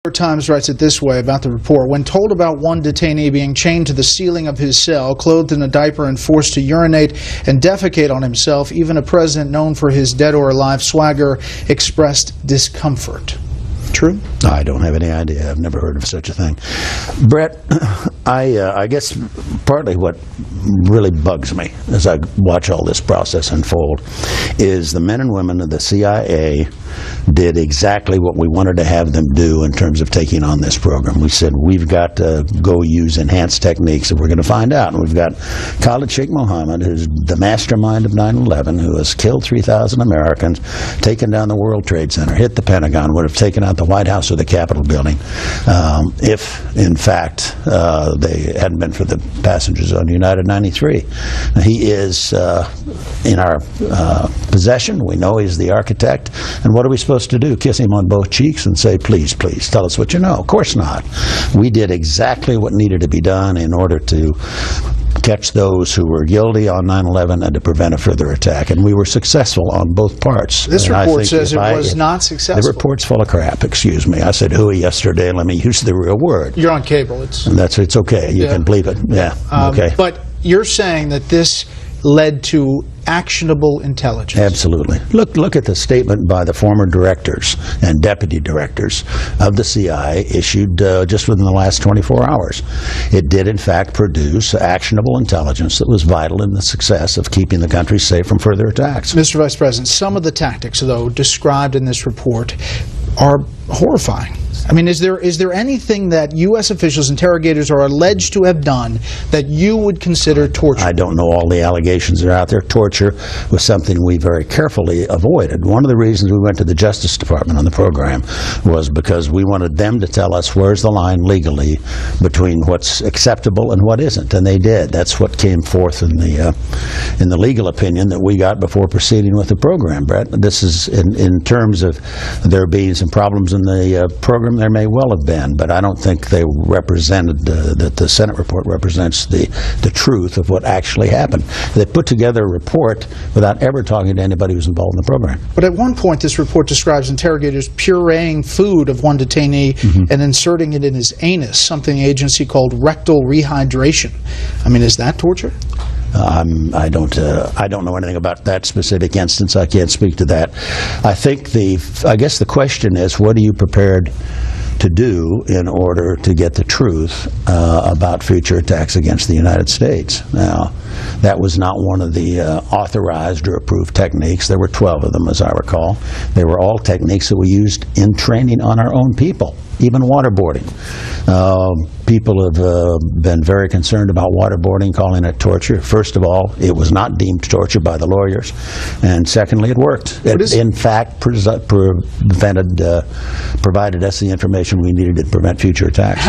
New York Times writes it this way about the report. When told about one detainee being chained to the ceiling of his cell, clothed in a diaper and forced to urinate and defecate on himself, even a president known for his dead or alive swagger expressed discomfort. True? I don't have any idea. I've never heard of such a thing. Brett, I guess partly what really bugs me as I watch all this process unfold is the men and women of the CIA did exactly what we wanted to have them do in terms of taking on this program. We said, we've got to go use enhanced techniques that we're going to find out. And we've got Khalid Sheikh Mohammed, who's the mastermind of 9/11, who has killed 3,000 Americans, taken down the World Trade Center, hit the Pentagon, would have taken out the White House or the Capitol building if, in fact, they hadn't been for the passengers on United 93. He is in our possession. We know he's the architect. And what are we supposed to do? Kiss him on both cheeks and say, please, please, tell us what you know? Of course not. We did exactly what needed to be done in order to catch those who were guilty on 9/11 and to prevent a further attack. And we were successful on both parts. This report says it was not successful. The report's full of crap, excuse me. I said hooey yesterday. Let me use the real word. You're on cable. It's okay. You can believe it. Yeah. Okay. But you're saying that this led to actionable intelligence. Absolutely. Look at the statement by the former directors and deputy directors of the CIA issued just within the last 24 hours. It did, in fact, produce actionable intelligence that was vital in the success of keeping the country safe from further attacks. Mr. Vice President, some of the tactics, though, described in this report are horrifying. I mean, is there anything that U.S. officials, interrogators, are alleged to have done that you would consider torture? I don't know all the allegations that are out there. Torture was something we very carefully avoided. One of the reasons we went to the Justice Department on the program was because we wanted them to tell us where's the line legally between what's acceptable and what isn't, and they did. That's what came forth in the legal opinion that we got before proceeding with the program, Brett. This is in terms of there being some problems in the program. There may well have been, but I don't think they represented that the Senate report represents the truth of what actually happened. They put together a report without ever talking to anybody who's involved in the program. But at one point, this report describes interrogators pureeing food of one detainee and inserting it in his anus, something the agency called rectal rehydration. I mean, is that torture? I don't know anything about that specific instance. I can't speak to that. I guess the question is, what are you prepared to do in order to get the truth about future attacks against the United States? Now, that was not one of the authorized or approved techniques. There were 12 of them, as I recall. They were all techniques that we used in training on our own people, even waterboarding. People have been very concerned about waterboarding, calling it torture. First of all, it was not deemed torture by the lawyers. And secondly, it worked. It, in fact, provided us the information we needed to prevent future attacks.